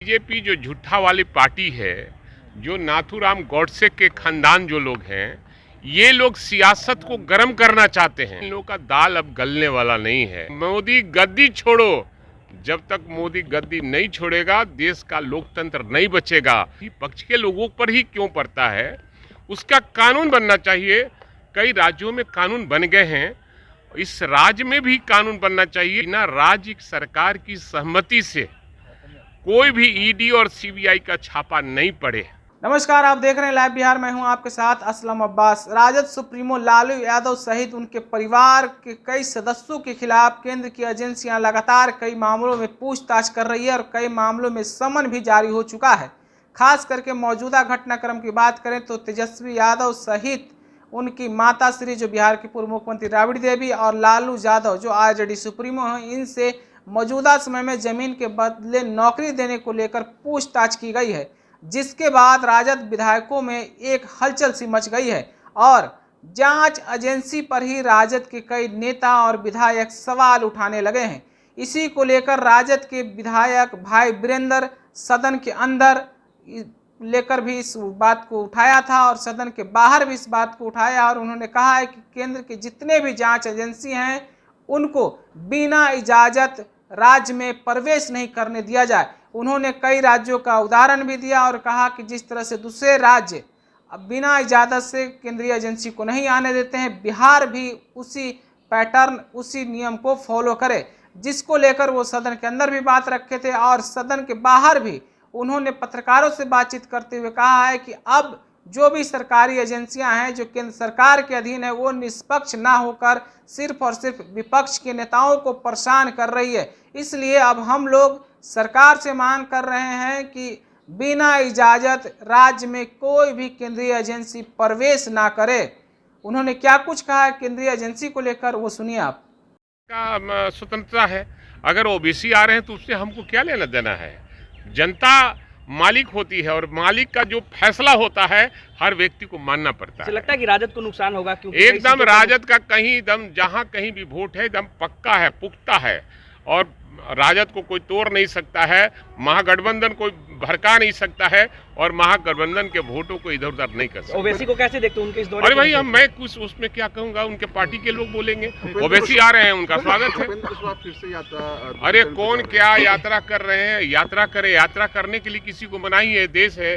BJP जो झूठा वाली पार्टी है, जो नाथूराम गॉडसे के खानदान जो लोग हैं, ये लोग सियासत को गर्म करना चाहते हैं। इन लोगों का दाल अब गलने वाला नहीं है। मोदी गद्दी छोड़ो, जब तक मोदी गद्दी नहीं छोड़ेगा देश का लोकतंत्र नहीं बचेगा। पक्ष के लोगों पर ही क्यों पड़ता है, उसका कानून बनना चाहिए। कई राज्यों में कानून बन गए हैं, इस राज्य में भी कानून बनना चाहिए। बिना राज्य सरकार की सहमति से कोई भी ईडी और सीबीआई का छापा नहीं पड़े। नमस्कार, आप देख रहे हैं लाइव बिहार। मैं हूं आपके साथ असलम अब्बास। राजद सुप्रीमो लालू यादव सहित उनके परिवार के कई सदस्यों के खिलाफ केंद्र की एजेंसियां लगातार कई मामलों में पूछताछ कर रही है और कई मामलों में समन भी जारी हो चुका है। खास करके मौजूदा घटनाक्रम की बात करें तो तेजस्वी यादव सहित उनकी माता श्री जो बिहार की पूर्व मुख्यमंत्री राबड़ी देवी और लालू यादव जो आरजेडी सुप्रीमो हैं, इनसे मौजूदा समय में जमीन के बदले नौकरी देने को लेकर पूछताछ की गई है, जिसके बाद राजद विधायकों में एक हलचल सी मच गई है और जांच एजेंसी पर ही राजद के कई नेता और विधायक सवाल उठाने लगे हैं। इसी को लेकर राजद के विधायक भाई वीरेंद्र सदन के अंदर लेकर भी इस बात को उठाया था और सदन के बाहर भी इस बात को उठाया और उन्होंने कहा है कि केंद्र के जितने भी जांच एजेंसी हैं उनको बिना इजाज़त राज्य में प्रवेश नहीं करने दिया जाए। उन्होंने कई राज्यों का उदाहरण भी दिया और कहा कि जिस तरह से दूसरे राज्य बिना इजाज़त से केंद्रीय एजेंसी को नहीं आने देते हैं, बिहार भी उसी पैटर्न उसी नियम को फॉलो करे, जिसको लेकर वो सदन के अंदर भी बात रखे थे और सदन के बाहर भी उन्होंने पत्रकारों से बातचीत करते हुए कहा है कि अब जो भी सरकारी एजेंसियां हैं जो केंद्र सरकार के अधीन है वो निष्पक्ष ना होकर सिर्फ और सिर्फ विपक्ष के नेताओं को परेशान कर रही है। इसलिए अब हम लोग सरकार से मांग कर रहे हैं कि बिना इजाज़त राज्य में कोई भी केंद्रीय एजेंसी प्रवेश ना करे। उन्होंने क्या कुछ कहा है केंद्रीय एजेंसी को लेकर, वो सुनिए आप। का स्वतंत्रता है, अगर ओबीसी आ रहे हैं तो उससे हमको क्या लेना देना है। जनता मालिक होती है और मालिक का जो फैसला होता है हर व्यक्ति को मानना पड़ता है। लगता है कि राजद को नुकसान होगा क्योंकि एकदम राजद का कहीं दम जहां कहीं भी वोट है एकदम पक्का है, पुख्ता है और राजद को कोई तोड़ नहीं सकता है, महागठबंधन को भड़का नहीं सकता है और महागठबंधन के वोटों को इधर उधर नहीं कर सकता। ओवैसी को कैसे देखते हो उनके इस दौरे? अरे भाई मैं कुछ उसमें क्या कहूंगा, उनके पार्टी के लोग बोलेंगे। ओवैसी आ रहे हैं, उनका स्वागत है। फिर से यात्रा, अरे कौन क्या यात्रा कर रहे हैं, यात्रा करे। यात्रा करने के लिए किसी को मनाही है। देश है,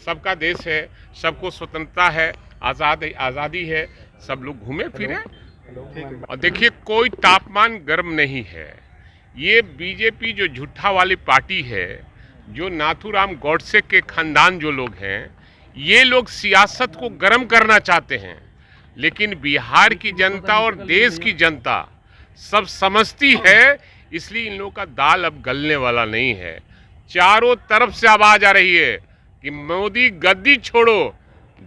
सबका देश है, सबको स्वतंत्रता है, आज़ादी है, सब लोग घूमे फिरे। और देखिए कोई तापमान गर्म नहीं है। ये बीजेपी जो झूठा वाली पार्टी है, जो नाथूराम गॉडसे के खानदान जो लोग हैं, ये लोग सियासत को गर्म करना चाहते हैं, लेकिन बिहार की जनता और देश की जनता सब समझती है। इसलिए इन लोगों का दाल अब गलने वाला नहीं है। चारों तरफ से आवाज आ रही है कि मोदी गद्दी छोड़ो,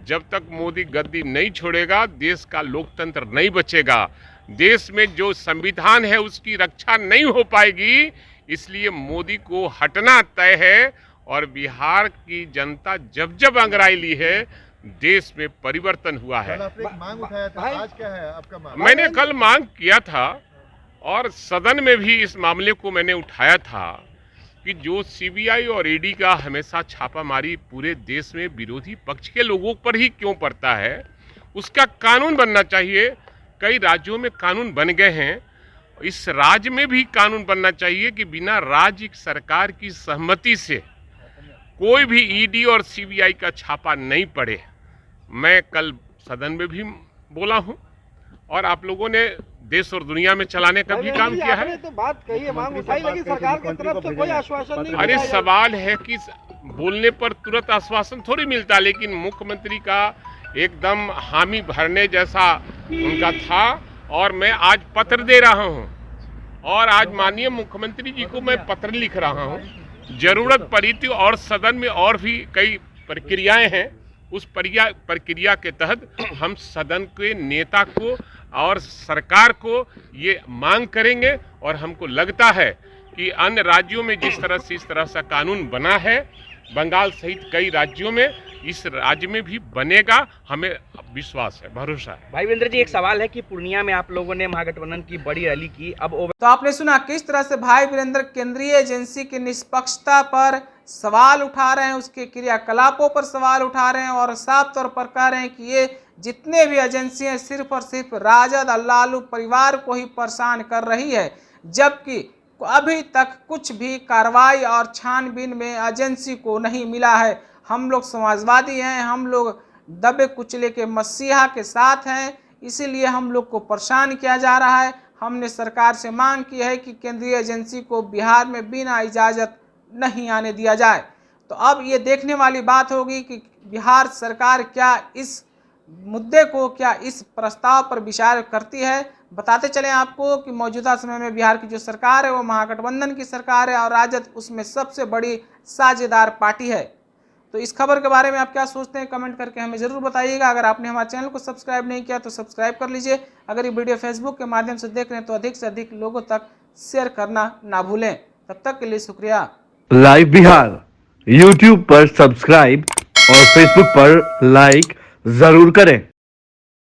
जब तक मोदी गद्दी नहीं छोड़ेगा देश का लोकतंत्र नहीं बचेगा। देश में जो संविधान है उसकी रक्षा नहीं हो पाएगी। इसलिए मोदी को हटना तय है और बिहार की जनता जब जब अंगड़ाई ली है देश में परिवर्तन हुआ है। आपने एक मांग उठाया था, आज क्या है आपका मांग? मैंने कल मांग किया था और सदन में भी इस मामले को मैंने उठाया था कि जो सीबीआई और ईडी का हमेशा छापामारी पूरे देश में विरोधी पक्ष के लोगों पर ही क्यों पड़ता है, उसका कानून बनना चाहिए। कई राज्यों में कानून बन गए हैं, इस राज्य में भी कानून बनना चाहिए कि बिना राज्य सरकार की सहमति से कोई भी ईडी और सीबीआई का छापा नहीं पड़े। मैं कल सदन में भी बोला हूं और आप लोगों ने देश और दुनिया में चलाने का भी काम किया है। तो बात कही है, मांग उठाई, लेकिन सरकार की तरफ से कोई आश्वासन नहीं। अरे सवाल है कि बोलने पर तुरंत आश्वासन थोड़ी मिलता, लेकिन मुख्यमंत्री का एकदम हामी भरने जैसा उनका था और मैं आज पत्र दे रहा हूं और आज माननीय मुख्यमंत्री जी को मैं पत्र लिख रहा हूं। जरूरत पड़ी थी और सदन में और भी कई प्रक्रियाएं हैं, उस प्रक्रिया के तहत हम सदन के नेता को और सरकार को ये मांग करेंगे और हमको लगता है कि अन्य राज्यों में जिस तरह से इस तरह से कानून बना है, बंगाल सहित कई राज्यों में, इस राज्य में भी बनेगा। हमें विश्वास है, भरोसा है। भाई वीरेंद्र जी, एक सवाल है कि पूर्णिया में आप लोगों ने महागठबंधन की बड़ी रैली की, अब तो आपने सुना किस तरह से भाई वीरेंद्र केंद्रीय एजेंसी की निष्पक्षता पर सवाल उठा रहे हैं, उसके क्रियाकलापों पर सवाल उठा रहे हैं और साफ तौर पर कह रहे हैं कि ये जितने भी एजेंसियां सिर्फ और सिर्फ राजद और लालू परिवार को ही परेशान कर रही है, जबकि अभी तक कुछ भी कार्रवाई और छानबीन में एजेंसी को नहीं मिला है। हम लोग समाजवादी हैं, हम लोग दबे कुचले के मसीहा के साथ हैं, इसीलिए हम लोग को परेशान किया जा रहा है। हमने सरकार से मांग की है कि केंद्रीय एजेंसी को बिहार में बिना इजाज़त नहीं आने दिया जाए। तो अब ये देखने वाली बात होगी कि बिहार सरकार क्या इस मुद्दे को, क्या इस प्रस्ताव पर विचार करती है। बताते चलें आपको कि मौजूदा समय में बिहार की जो सरकार है वो महागठबंधन की सरकार है और राजद उसमें सबसे बड़ी साझेदार पार्टी है। तो इस खबर के बारे में आप क्या सोचते हैं, कमेंट करके हमें ज़रूर बताइएगा। अगर आपने हमारे चैनल को सब्सक्राइब नहीं किया तो सब्सक्राइब कर लीजिए। अगर ये वीडियो फेसबुक के माध्यम से देख रहे हैं तो अधिक से अधिक लोगों तक शेयर करना ना भूलें। तब तक के लिए शुक्रिया। लाइव बिहार यूट्यूब पर सब्सक्राइब और फेसबुक पर लाइक जरूर करें।